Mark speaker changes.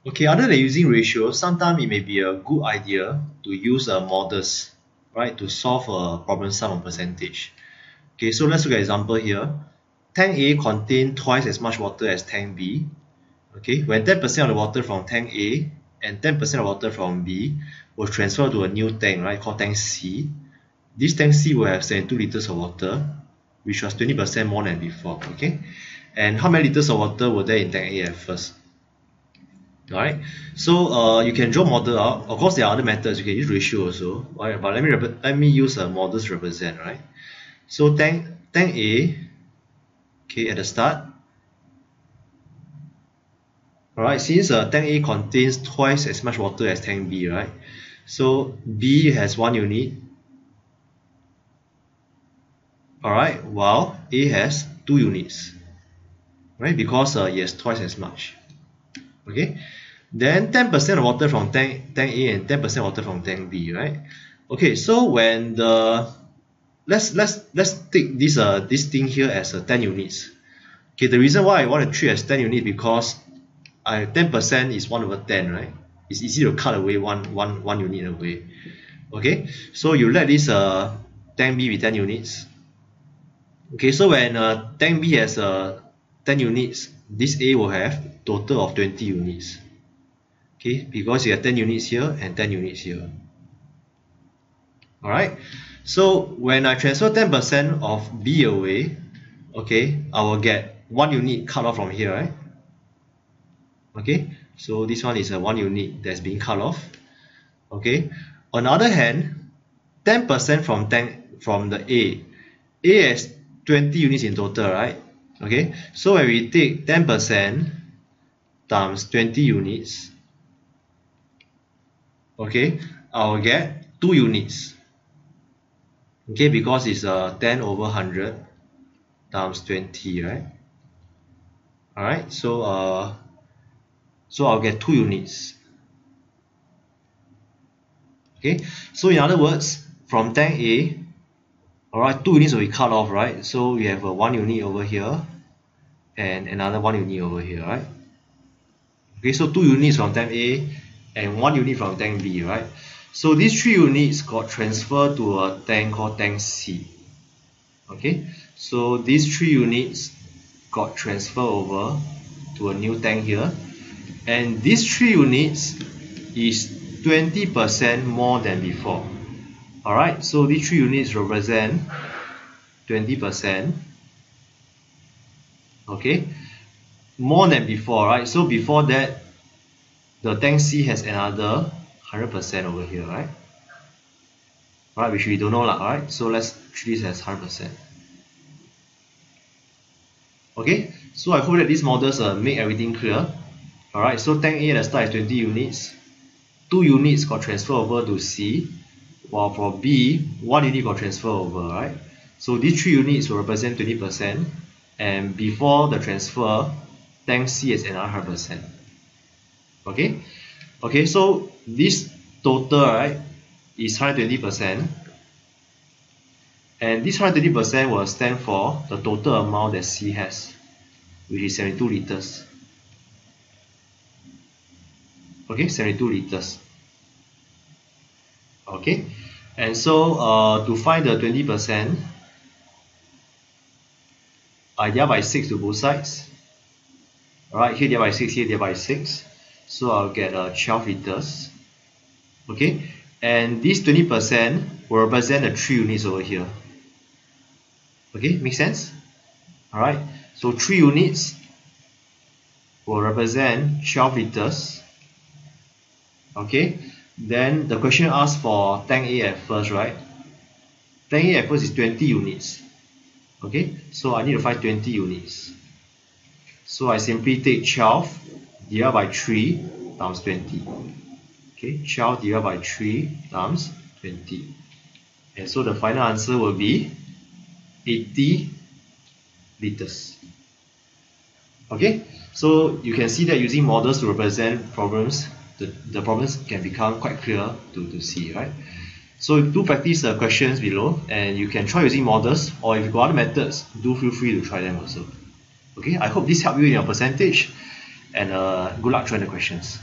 Speaker 1: Okay, other than using ratios, sometimes it may be a good idea to use models, right, to solve a problem sum of percentage. Okay, so let's look at example here. Tank A contains twice as much water as tank B. Okay, when 10% of the water from tank A and 10% of water from B will transfer to a new tank, right, called tank C. This tank C will have 72 liters of water, which was 20% more than before. Okay, and how many liters of water were there in tank A at first? Alright, so you can draw model out. Of course, there are other methods. You can use ratio also. Alright, but let me use models to represent. Right. So tank A, okay, at the start. Alright, since tank A contains twice as much water as tank B, right? So B has 1 unit. Alright, while A has 2 units. Right, because it has twice as much. Okay, then 10% of water from tank A and 10% water from tank B, right? Okay, so when the let's take this thing here as 10 units. Okay, the reason why I want to treat as 10 units because 10% is 1 over 10, right? It's easy to cut away one unit away. Okay, so you let this tank B be 10 units. Okay, so when tank B has 10 units, this A will have total of 20 units. Okay, because you have 10 units here and 10 units here. Alright, so when I transfer 10% of B away, okay, I will get 1 unit cut off from here, right? Okay, so this one is a 1 unit that's being cut off. Okay, on the other hand, 10% from the A has 20 units in total, right? Okay, so when we take 10% times 20 units, okay, I will get 2 units. Okay, because it's 10 over 100 times 20, right? Alright, so I'll get 2 units. Okay, so in other words, from tank A, alright, 2 units will be cut off, right? So we have 1 unit over here and another 1 unit over here, right? Okay, so 2 units from tank A and 1 unit from tank B, right? So these 3 units got transferred to a tank called tank C. Okay, so these 3 units got transferred over to a new tank here, and these 3 units is 20% more than before. Alright, so these 3 units represent 20%. Okay, more than before, right? So before that, the tank C has another 100% over here, right? Alright, which we don't know, alright? So let's treat this as 100%. Okay, so I hope that these models make everything clear. Alright, so tank A at the start is 20 units. 2 units got transferred over to C, while for B, 1 unit got transferred over, right? So these 3 units will represent 20%, and before the transfer, tank C is another 100%. Okay? Okay, so this total, right, is 120%, and this 120% will stand for the total amount that C has, which is 72 liters. Okay, 72 liters. Okay, and so to find the 20%, I divide by 6 to both sides. Alright, here divide by 6, here divide by 6. So I'll get 12 liters. Okay, and this 20% will represent the 3 units over here. Okay, make sense? Alright, so 3 units will represent 12 liters. Okay, then the question asks for tank A at first, right? Tank A at first is 20 units. Okay, so I need to find 20 units. So I simply take 12 divided by 3 times 20. Okay, 12 divided by 3 times 20. And so the final answer will be 80 liters. Okay, so you can see that using models to represent problems, the problems can become quite clear to see, right? So do practice the questions below, and you can try using models, or if you got other methods, do feel free to try them also. Okay, I hope this helped you in your percentage, and good luck trying the questions.